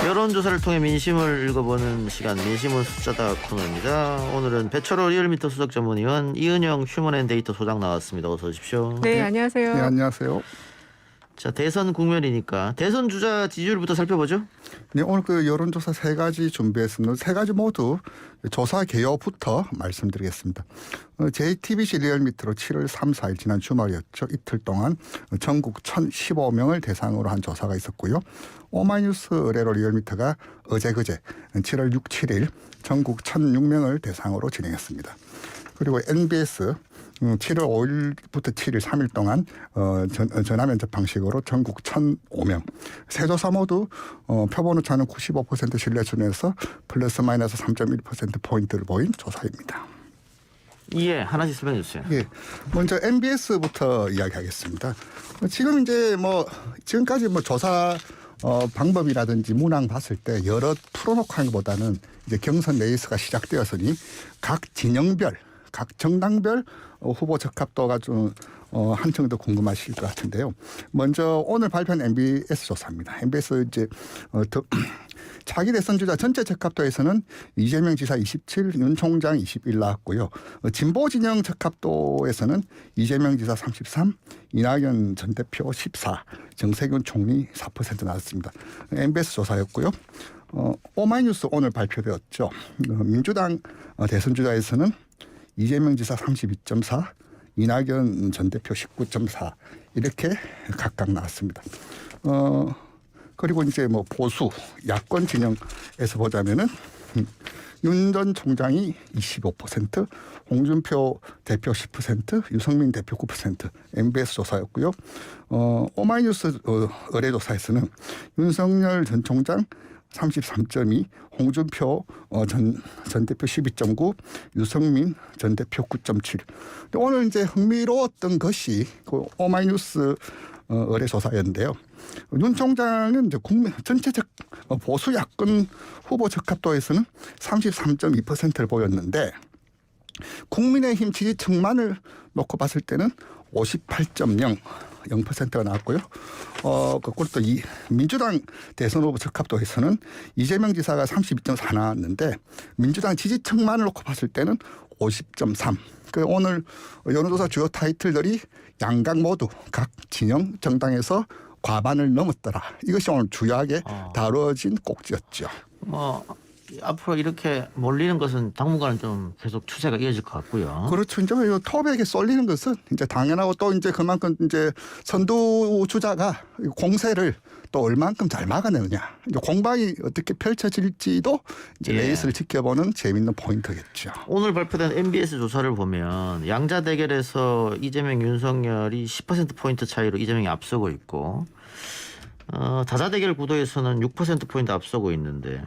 여론조사를 통해 민심을 읽어보는 시간 민심은 숫자다 코너입니다. 오늘은 배철호 리얼미터 수석 전문위원 이은영 휴먼앤데이터 소장 나왔습니다. 어서 오십시오. 네, 안녕하세요. 네, 안녕하세요. 자, 대선 국면이니까 대선 주자 지지율부터 살펴보죠. 네, 오늘 그 여론조사 세 가지 준비했습니다. 세 가지 모두 조사 개요부터 말씀드리겠습니다. JTBC 리얼미터로 7월 3, 4일 지난 주말이었죠. 이틀 동안 전국 1,015명을 대상으로 한 조사가 있었고요. 오마이뉴스 의뢰로 리얼미터가 어제-그제 7월 6, 7일 전국 1,006명을 대상으로 진행했습니다. 그리고 NBS 7월 5일부터 7일 3일 동안 전화면접 방식으로 전국 1,005명. 세 조사 모두 표본 오차는 95% 신뢰 수준에서 플러스 마이너스 3.1%포인트를 보인 조사입니다. 예, 하나씩 설명해 주세요. 예, 먼저 MBS부터 이야기하겠습니다. 지금 이제 지금까지 조사 방법이라든지 문항 봤을 때 여러 풀어놓고 하는 것보다는 이제 경선 레이스가 시작되었으니 각 진영별, 각 정당별 후보 적합도가 좀 한층 더 궁금하실 것 같은데요. 먼저 오늘 발표한 MBS 조사입니다. MBS 이제 차기 대선 주자 전체 적합도에서는 이재명 지사 27, 윤 총장 21 나왔고요. 진보 진영 적합도에서는 이재명 지사 33, 이낙연 전 대표 14, 정세균 총리 4% 나왔습니다. MBS 조사였고요. 오마이뉴스 오늘 발표되었죠. 민주당 대선 주자에서는 이재명 지사 32.4, 이낙연 전 대표 19.4 이렇게 각각 나왔습니다. 그리고 이제 보수 야권 진영에서 보자면은 윤 전 총장이 25%, 홍준표 대표 10%, 유승민 대표 9% MBS 조사였고요. 오마이뉴스 의뢰조사에서는 윤석열 전 총장 33.2, 홍준표 전 대표 12.9, 유승민 전 대표 9.7. 오늘 이제 흥미로웠던 것이 그 오마이뉴스 의뢰조사였는데요. 윤 총장은 이제 국민 전체적 보수 야권 후보 적합도에서는 33.2%를 보였는데 국민의힘 지지층만을 놓고 봤을 때는 58.0%가 나왔고요. 거꾸로 또 이 민주당 대선 후보 적합도에서는 이재명 지사가 32.4 나왔는데 민주당 지지층만을 놓고 봤을 때는 50.3. 오늘 여론조사 주요 타이틀들이 양각 모두 각 진영 정당에서 과반을 넘었더라. 이것이 오늘 주요하게 다뤄진 꼭지였죠. 앞으로 이렇게 몰리는 것은 당분간은 좀 계속 추세가 이어질 것 같고요. 그렇죠. 이제 톱에게 쏠리는 것은 이제 당연하고 또 이제 그만큼 이제 선두 주자가 공세를 또 얼만큼 잘 막아내느냐. 이제 공방이 어떻게 펼쳐질지도 이제 레이스를 지켜보는 재밌는 포인트겠죠. 오늘 발표된 MBS 조사를 보면 양자 대결에서 이재명, 윤석열이 10%포인트 차이로 이재명이 앞서고 있고 다자 대결 구도에서는 6%포인트 앞서고 있는데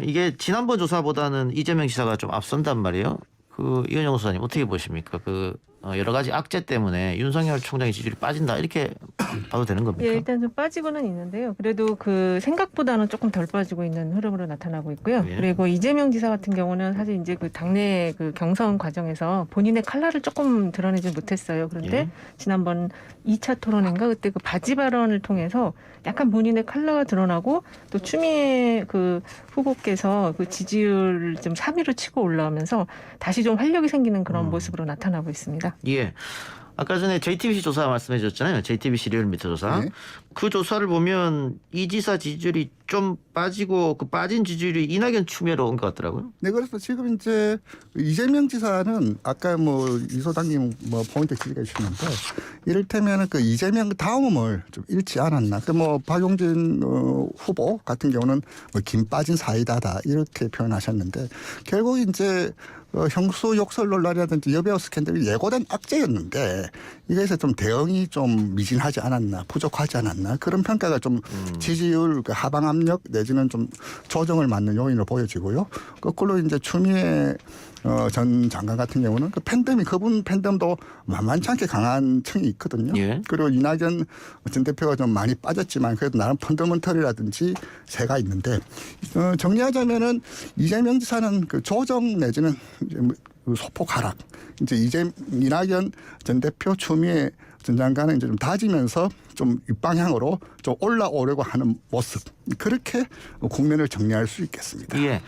이게 지난번 조사보다는 이재명 지사가 좀 앞선단 말이에요. 이은영 소장님 어떻게 보십니까? 여러 가지 악재 때문에 윤석열 총장의 지지율이 빠진다 이렇게 봐도 되는 겁니까? 예, 일단 좀 빠지고는 있는데요. 그래도 생각보다는 조금 덜 빠지고 있는 흐름으로 나타나고 있고요. 예. 그리고 이재명 지사 같은 경우는 사실 이제 당내 경선 과정에서 본인의 칼날을 조금 드러내지 못했어요. 그런데 예. 지난번 2차 토론인가 그때 바지 발언을 통해서 약간 본인의 칼라가 드러나고 또 추미애 후보께서 지지율 좀 3위로 치고 올라오면서 다시 좀 활력이 생기는 그런 모습으로 나타나고 있습니다. 예. 아까 전에 JTBC 조사 말씀해 주셨잖아요. JTBC 리얼미터 조사. 네. 그 조사를 보면 이 지사 지지율이 좀 빠지고 빠진 지지율이 이낙연 추미애로 온 것 같더라고요. 네, 그래서 지금 이제 이재명 지사는 아까 이 소장님 포인트 지적해 주셨는데 이를테면 이재명 다음을 좀 잃지 않았나. 박용진 후보 같은 경우는 김 빠진 사이다다 이렇게 표현하셨는데 결국 이제 형수 욕설 논란이라든지 여배우 스캔들이 예고된 악재였는데 이것에 좀 대응이 좀 미진하지 않았나, 부족하지 않았나 그런 평가가 좀 지지율 하방 압력 내지는 좀 조정을 맞는 요인으로 보여지고요. 거꾸로 이제 추미애 전 장관 같은 경우는 그분 팬덤도 만만치 않게 강한 층이 있거든요. 예. 그리고 이낙연 전 대표가 좀 많이 빠졌지만 그래도 나름 펀더먼털이라든지 새가 있는데 정리하자면은 이재명 지사는 조정 내지는 소폭 하락. 이제 이낙연 전 대표 추미애 전 장관은 이제 좀 다지면서 좀 윗방향으로 좀 올라오려고 하는 모습 그렇게 국면을 정리할 수 있겠습니다. 예.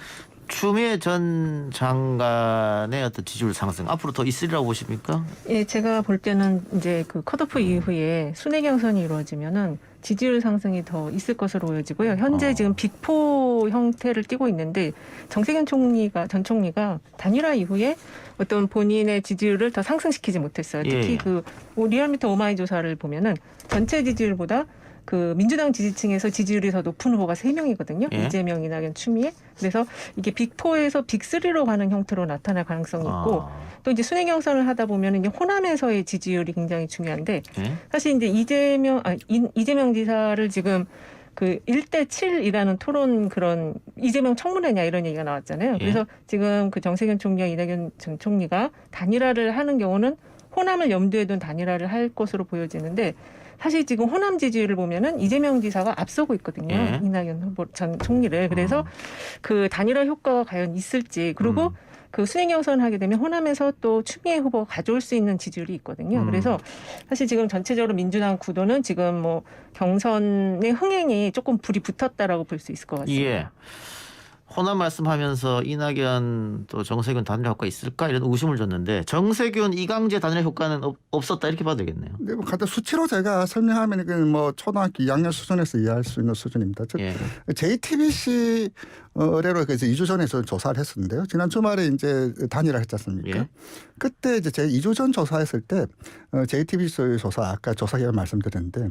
추미애 전 장관의 어떤 지지율 상승 앞으로 더 있으리라고 보십니까? 예, 제가 볼 때는 이제 그 컷오프 이후에 순회 경선이 이루어지면은 지지율 상승이 더 있을 것으로 보여지고요. 현재 지금 빅4 형태를 띠고 있는데 정세균 전 총리가 단일화 이후에 어떤 본인의 지지율을 더 상승시키지 못했어요. 특히 예. 그 리얼미터 오마이 조사를 보면은 전체 지지율보다 그 민주당 지지층에서 지지율이 더 높은 후보가 3명이거든요. 예. 이재명, 이낙연, 추미애. 그래서 이게 빅4에서 빅3로 가는 형태로 나타날 가능성이 있고 또 이제 순회 경선을 하다 보면 이제 호남에서의 지지율이 굉장히 중요한데 예? 사실 이제 이재명 지사를 지금 그 1대7이라는 토론 그런 이재명 청문회냐 이런 얘기가 나왔잖아요. 예. 그래서 지금 그 정세균 총리와 이낙연 전 총리가 단일화를 하는 경우는 호남을 염두에 둔 단일화를 할 것으로 보여지는데 사실 지금 호남 지지율을 보면은 이재명 지사가 앞서고 있거든요. 예. 이낙연 후보 전 총리를. 그래서 그 단일화 효과가 과연 있을지 그리고 그 순회 경선을 하게 되면 호남에서 또 추미애 후보가 가져올 수 있는 지지율이 있거든요. 그래서 사실 지금 전체적으로 민주당 구도는 지금 뭐 경선의 흥행이 조금 불이 붙었다라고 볼 수 있을 것 같습니다. 예. 호남 말씀하면서 이낙연 또 정세균 단일화 효과 있을까 이런 의심을 줬는데 정세균 이강재 단일화 효과는 없었다 이렇게 봐도 되겠네요. 네, 뭐 간단 수치로 제가 설명하면 그 뭐 초등학교 2학년 수준에서 이해할 수 있는 수준입니다. 예. JTBC 의뢰로 그래서 2주 전에 저 조사를 했었는데요. 지난 주말에 이제 단일화 했지 않습니까? 예. 그때 이제 제가 2주 전 조사했을 때 JTBC 조사 아까 조사 결과 말씀드렸는데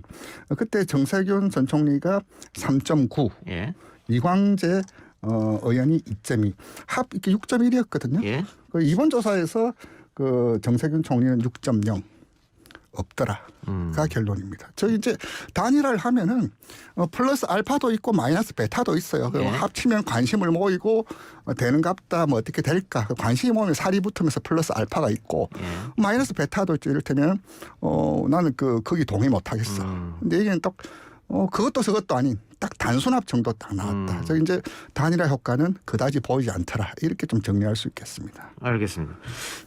그때 정세균 전 총리가 3.9, 예. 이광재 의원이 2.2, 합 이렇게 6.1이었거든요. 예. 그 이번 조사에서 그 정세균 총리는 6.0 없더라가 결론입니다. 저희 이제 단일화를 하면은 플러스 알파도 있고 마이너스 베타도 있어요. 예. 합치면 관심을 모이고 되는갑다 뭐 어떻게 될까 관심이 모이면 살이 붙으면서 플러스 알파가 있고 예. 마이너스 베타도 있죠. 이를테면 나는 거기 동의 못하겠어. 근데 이게 딱 그것도 저것도 아닌 딱 단순합 정도 딱 나왔다. 저 이제 단일화 효과는 그다지 보이지 않더라. 이렇게 좀 정리할 수 있겠습니다. 알겠습니다.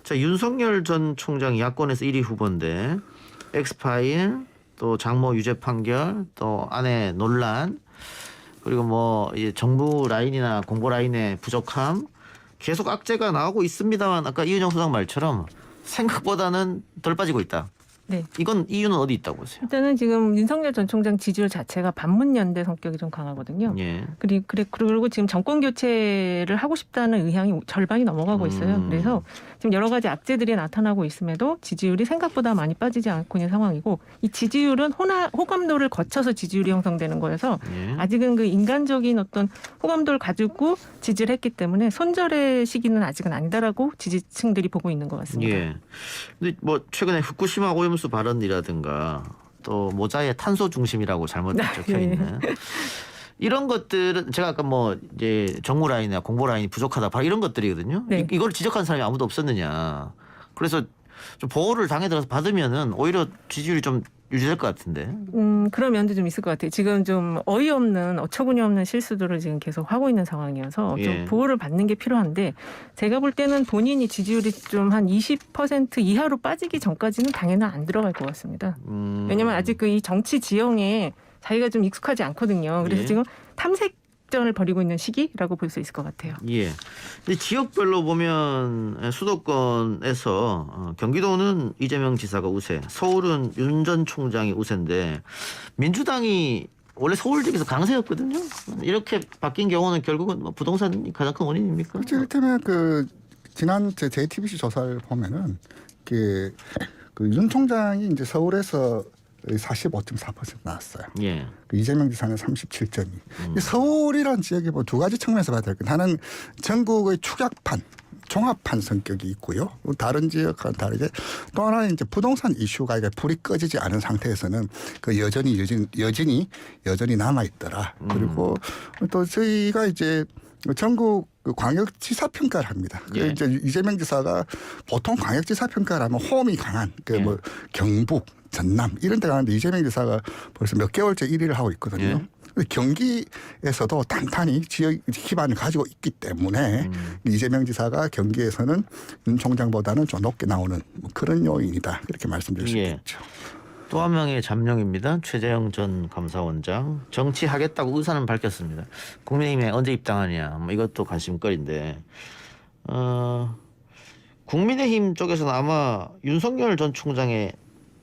자, 윤석열 전 총장 야권에서 1위 후보인데 엑스파일 또 장모 유죄 판결 또 아내 논란 그리고 뭐 이제 정부 라인이나 공보 라인의 부족함 계속 악재가 나오고 있습니다만 아까 이은영 소장 말처럼 생각보다는 덜 빠지고 있다. 네. 이건 이유는 어디 있다고 보세요? 일단은 지금 윤석열 전 총장 지지율 자체가 반문연대 성격이 좀 강하거든요. 예. 그리고 지금 정권 교체를 하고 싶다는 의향이 절반이 넘어가고 있어요. 그래서 지금 여러 가지 악재들이 나타나고 있음에도 지지율이 생각보다 많이 빠지지 않고 있는 상황이고 이 지지율은 호감도를 거쳐서 지지율이 형성되는 거여서 예. 아직은 그 인간적인 어떤 호감도를 가지고 지지를 했기 때문에 손절의 시기는 아직은 아니다라고 지지층들이 보고 있는 것 같습니다. 예. 근데 뭐 최근에 후쿠시마 오염수 발언이라든가 또 모자에 탄소 중심이라고 잘못 적혀 있는 이런 것들은 제가 아까 뭐 이제 정무 라인이나 공보 라인이 부족하다 바로 이런 것들이거든요. 네. 이걸 지적한 사람이 아무도 없었느냐. 그래서 좀 보호를 당에 들어서 받으면은 오히려 지지율이 좀 유지될 것 같은데. 그런 면도 좀 있을 것 같아요. 지금 좀 어이없는 어처구니 없는 실수들을 지금 계속 하고 있는 상황이어서 예. 좀 보호를 받는 게 필요한데 제가 볼 때는 본인이 지지율이 좀 한 20% 이하로 빠지기 전까지는 당에는 안 들어갈 것 같습니다. 왜냐하면 아직 그 이 정치 지형에 자기가 좀 익숙하지 않거든요. 그래서 예. 지금 탐색전을 벌이고 있는 시기라고 볼 수 있을 것 같아요. 예. 근데 지역별로 보면 수도권에서 경기도는 이재명 지사가 우세, 서울은 윤 전 총장이 우세인데 민주당이 원래 서울 지역에서 강세였거든요. 이렇게 바뀐 경우는 결국은 뭐 부동산이 가장 큰 원인입니까? 그렇죠. 이를테면 그 지난 JTBC 조사를 보면은 그 윤 총장이 이제 서울에서 45.4% 나왔어요. 예. 그 이재명 지사는 37.2. 서울이란 지역이 뭐 두 가지 측면에서 봐야 될 것. 하나는 전국의 축약판, 종합판 성격이 있고요. 다른 지역과는 다르게 또 하나는 이제 부동산 이슈가 이게 불이 꺼지지 않은 상태에서는 그 여전히 남아 있더라. 그리고 또 저희가 이제 전국 광역지사 평가를 합니다. 예. 이제 이재명 지사가 보통 광역지사 평가를 하면 호흡이 강한 그 뭐 경북, 전남 이런 데 가는데 이재명 지사가 벌써 몇 개월째 1위를 하고 있거든요. 경기에서도 단단히 지역 기반을 가지고 있기 때문에 이재명 지사가 경기에서는 윤 총장보다는 좀 높게 나오는 뭐 그런 요인이다. 이렇게 말씀드릴 수 예. 있겠죠. 또 한 명의 잠룡입니다. 최재형 전 감사원장 정치하겠다고 의사는 밝혔습니다. 국민의힘에 언제 입당하냐 뭐 이것도 관심거리인데 국민의힘 쪽에서는 아마 윤석열 전 총장의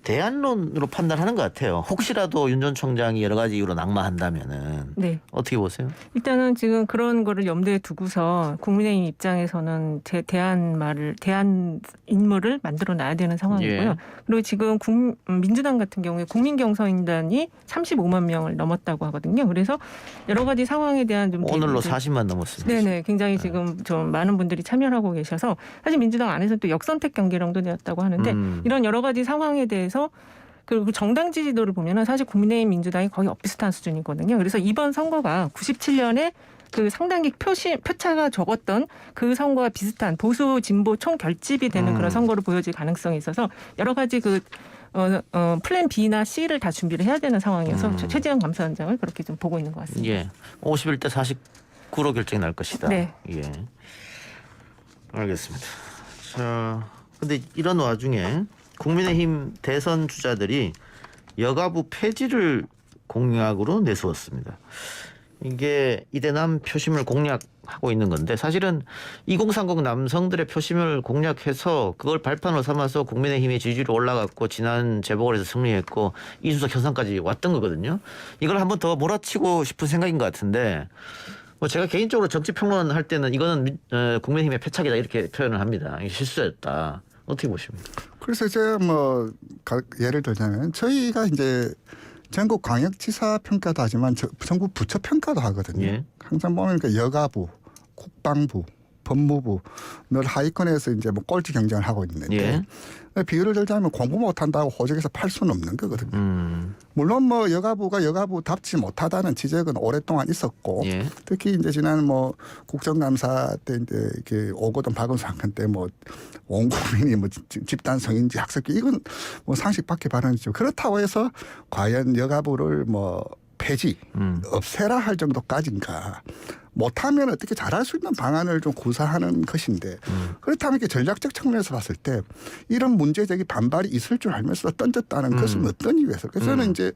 대안론으로 판단하는 것 같아요. 혹시라도 윤 전 총장이 여러 가지 이유로 낙마한다면은 네. 어떻게 보세요? 일단은 지금 그런 거를 염두에 두고서 국민의힘 입장에서는 대안 인물을 만들어 놔야 되는 상황이고요. 예. 그리고 지금 민주당 같은 경우에 국민경선인단이 35만 명을 넘었다고 하거든요. 그래서 여러 가지 상황에 대한 좀 오늘로 40만 넘었습니다. 네네, 굉장히 지금 좀 많은 분들이 참여하고 계셔서 사실 민주당 안에서는 또 역선택 경기령도 되었다고 하는데 이런 여러 가지 상황에 대해서 그리고 정당 지지도를 보면은 사실 국민의힘 민주당이 거의 엇비슷한 수준이거든요. 그래서 이번 선거가 97년에 그 상당히 표차가 적었던 그 선거와 비슷한 보수 진보 총 결집이 되는 그런 선거로 보여질 가능성이 있어서 여러 가지 플랜 B나 C를 다 준비를 해야 되는 상황이어서 최재형 감사원장을 그렇게 좀 보고 있는 것 같습니다. 예, 51대 49로 결정이 날 것이다. 네. 예, 알겠습니다. 자, 근데 이런 와중에 국민의힘 대선 주자들이 여가부 폐지를 공약으로 내세웠습니다. 이게 이대남 표심을 공략하고 있는 건데 사실은 2030 남성들의 표심을 공략해서 그걸 발판으로 삼아서 국민의힘의 지지율이 올라갔고 지난 재보궐에서 승리했고 이준석 현상까지 왔던 거거든요. 이걸 한번 더 몰아치고 싶은 생각인 것 같은데 뭐 제가 개인적으로 정치평론할 때는 이거는 국민의힘의 패착이다 이렇게 표현을 합니다. 이게 실수였다. 어떻게 보십니까? 그래서 제가 예를 들자면 저희가 이제 전국 광역지사 평가도 하지만 전국 부처 평가도 하거든요. 예. 항상 보면 여가부, 국방부, 법무부 늘 하위권에서 이제 뭐 꼴찌 경쟁을 하고 있는데 비유를 들자면 공부 못한다고 호적에서 팔 수는 없는 거거든요. 물론 뭐 여가부가 여가부답지 못하다는 지적은 오랫동안 있었고 특히 이제 지난 뭐 국정감사 때 이제 이렇게 오거돈 박은수 사건 때 뭐 온 국민이 뭐 집단 성인지 학습기 이건 뭐 상식 밖의 발언이죠. 그렇다고 해서 과연 여가부를 뭐 폐지, 없애라 할 정도까지인가. 못하면 어떻게 잘할 수 있는 방안을 좀 구사하는 것인데 그렇다면 이렇게 전략적 측면에서 봤을 때 이런 문제적인 반발이 있을 줄 알면서 던졌다는 것은 어떤 이유에서 그래서 저는 이제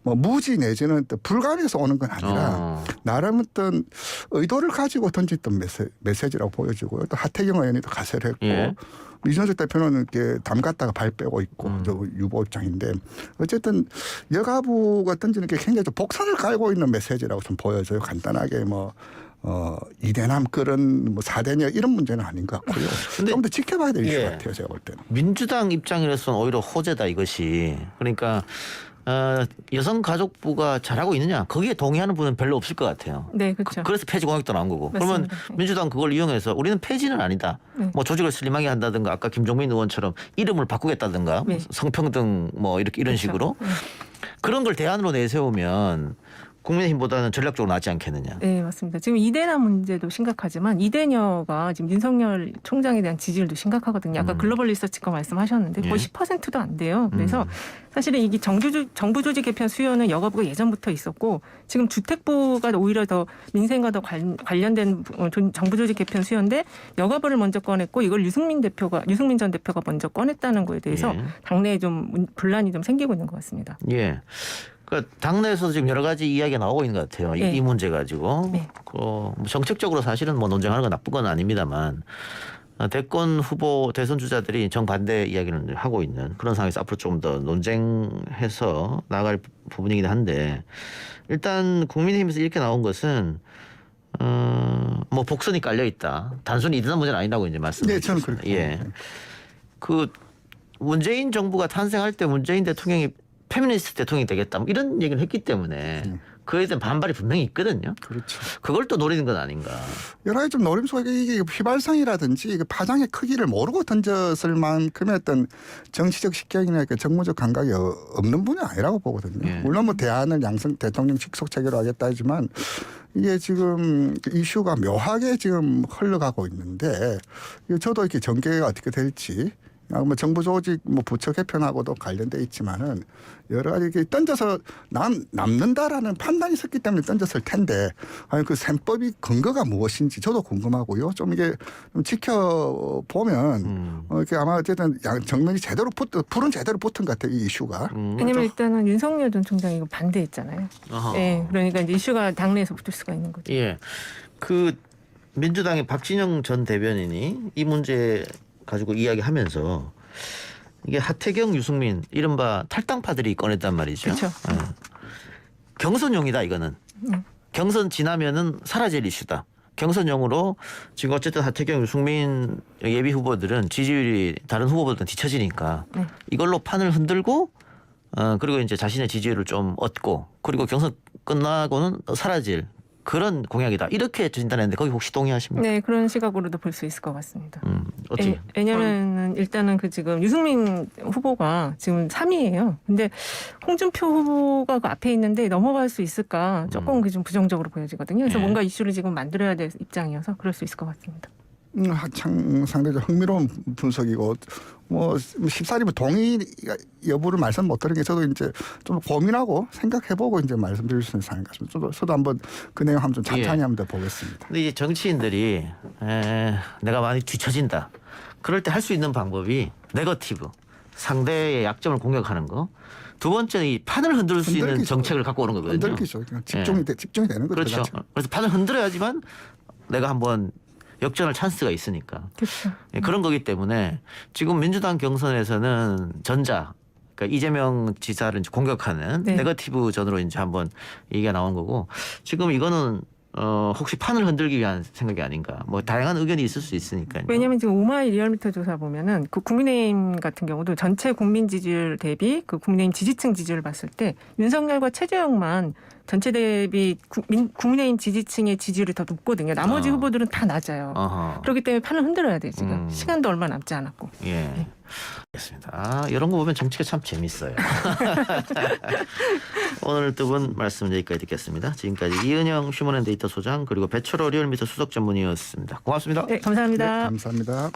뭐 무지 내지는 또 불감에서 오는 건 아니라 나름 어떤 의도를 가지고 던졌던 메시지라고 보여지고요. 또 하태경 의원이 또 가세를 했고 이준석 대표는 이렇게 담 갔다가 발 빼고 있고 저 유보 입장인데 어쨌든 여가부가 던지는 게 굉장히 좀 복선을 깔고 있는 메시지라고 좀 보여져요. 간단하게 뭐 이대남 끌은 뭐 4대녀 이런 문제는 아닌 것 같고요. 좀 더 지켜봐야 될 이슈 같아요. 제가 볼 때는. 민주당 입장에서는 오히려 호재다 이것이. 그러니까 여성가족부가 잘하고 있느냐 거기에 동의하는 분은 별로 없을 것 같아요. 네, 그렇죠. 그래서 폐지 공약도 나온 거고. 맞습니다. 그러면 네. 민주당 그걸 이용해서 우리는 폐지는 아니다. 뭐 조직을 슬림하게 한다든가 아까 김종민 의원처럼 이름을 바꾸겠다든가 성평등 뭐 이렇게 이런 식으로 그런 걸 대안으로 내세우면 국민의힘보다는 전략적으로 낫지 않겠느냐. 네, 맞습니다. 지금 이대남 문제도 심각하지만 이대녀가 지금 윤석열 총장에 대한 지지율도 심각하거든요. 아까 글로벌 리서치가 말씀하셨는데 거의 10%도 안 돼요. 그래서 사실은 이게 정부 조직 개편 수요는 여가부가 예전부터 있었고 지금 주택부가 오히려 더 민생과 더 관련된 정부 조직 개편 수요인데 여가부를 먼저 꺼냈고 이걸 유승민 전 대표가 먼저 꺼냈다는 거에 대해서 당내에 좀 분란이 좀 생기고 있는 것 같습니다. 예. 그러니까 당내에서 지금 여러 가지 이야기가 나오고 있는 것 같아요. 이 문제 가지고 뭐 정책적으로 사실은 뭐 논쟁하는 건 나쁜 건 아닙니다만 대권 후보 대선 주자들이 정반대 이야기를 하고 있는 그런 상황에서 앞으로 조금 더 논쟁해서 나아갈 부분이긴 한데 일단 국민의힘에서 이렇게 나온 것은 뭐 복선이 깔려 있다. 단순히 이대남 문제는 아니라고 이제 말씀드렸습니다. 네, 저는 그렇게. 예. 그 문재인 정부가 탄생할 때 문재인 대통령이 페미니스트 대통령이 되겠다 뭐 이런 얘기를 했기 때문에 그에 대한 반발이 분명히 있거든요. 그렇죠. 그걸 또 노리는 건 아닌가. 여러 가지 좀 노림수가 이게 휘발성이라든지 파장의 크기를 모르고 던졌을 만큼의 어떤 정치적 식견이나 정무적 감각이 없는 분이 아니라고 보거든요. 물론 뭐 대안을 대통령 직속 체계로 하겠다 하지만 이게 지금 이슈가 묘하게 지금 흘러가고 있는데 저도 이렇게 전개가 어떻게 될지 뭐 정부 조직 뭐 부처 개편하고도 관련돼 있지만은 여러 가지 이렇게 던져서 남는다라는 판단이 있었기 때문에 던졌을 텐데 아니 그 셈법이 근거가 무엇인지 저도 궁금하고요. 좀 이게 좀 지켜보면 이렇게 아마 어쨌든 정면이 제대로 불은 제대로 붙은 것 같아요. 이 이슈가. 왜냐면 일단은 윤석열 전 총장이 이거 반대했잖아요. 어허. 예, 그러니까 이제 이슈가 당내에서 붙을 수가 있는 거죠. 예. 그 민주당의 박진영 전 대변인이 이 문제 가지고 이야기하면서 이게 하태경, 유승민 이른바 탈당파들이 꺼냈단 말이죠. 그렇죠. 예. 경선용이다 이거는. 경선 지나면은 사라질 이슈다. 경선용으로 지금 어쨌든 하태경, 유승민 예비 후보들은 지지율이 다른 후보보다 뒤처지니까 네. 이걸로 판을 흔들고 그리고 이제 자신의 지지율을 좀 얻고 그리고 경선 끝나고는 사라질 그런 공약이다. 이렇게 진단했는데 거기 혹시 동의하십니까? 네, 그런 시각으로도 볼 수 있을 것 같습니다. 어떻게? 왜냐면은 일단은 그 지금 유승민 후보가 지금 3위예요. 근데 홍준표 후보가 그 앞에 있는데 넘어갈 수 있을까 조금 그 좀 부정적으로 보여지거든요. 그래서 예. 뭔가 이슈를 지금 만들어야 될 입장이어서 그럴 수 있을 것 같습니다. 참 상대적으로 흥미로운 분석이고 뭐 쉽사리면 동의 여부를 말씀 못 드린 게 저도 이제 좀 고민하고 생각해보고 이제 말씀드릴 수 있는 상황인 것 같습니다. 저도 한번 그 내용 한번 좀 찬찬히 한번 더 보겠습니다. 근데 이제 정치인들이 내가 많이 뒤처진다. 그럴 때 할 수 있는 방법이 네거티브, 상대의 약점을 공격하는 거. 두 번째는 이 판을 흔들 수 있는 흔들기죠. 정책을 갖고 오는 거거든요. 흔들기죠. 그냥 집중이 되는 거죠. 그렇죠. 그래서 판을 흔들어야지만 내가 한번 역전할 찬스가 있으니까. 그렇죠. 예, 그런 거기 때문에 지금 민주당 경선에서는 그러니까 이재명 지사를 이제 공격하는 네. 네거티브 전으로 이제 한번 얘기가 나온 거고 지금 이거는 혹시 판을 흔들기 위한 생각이 아닌가. 뭐 다양한 의견이 있을 수 있으니까요. 왜냐하면 지금 오마이 리얼미터 조사 보면은 그 국민의힘 같은 경우도 전체 국민 지지율 대비 그 국민의힘 지지층 지지율을 봤을 때 윤석열과 최재형만 전체 대비 국민의힘 지지층의 지지율이 더 높거든요. 나머지 후보들은 다 낮아요. 어허. 그렇기 때문에 판을 흔들어야 돼 지금. 시간도 얼마 남지 않았고. 예. 알겠습니다. 이런 거 보면 정치가 참 재밌어요. 오늘 두 분 말씀 여기까지 듣겠습니다. 지금까지 이은영 휴먼앤데이터 소장 그리고 배철호 리얼미터 수석 전문의였습니다. 고맙습니다. 네, 감사합니다. 네, 감사합니다.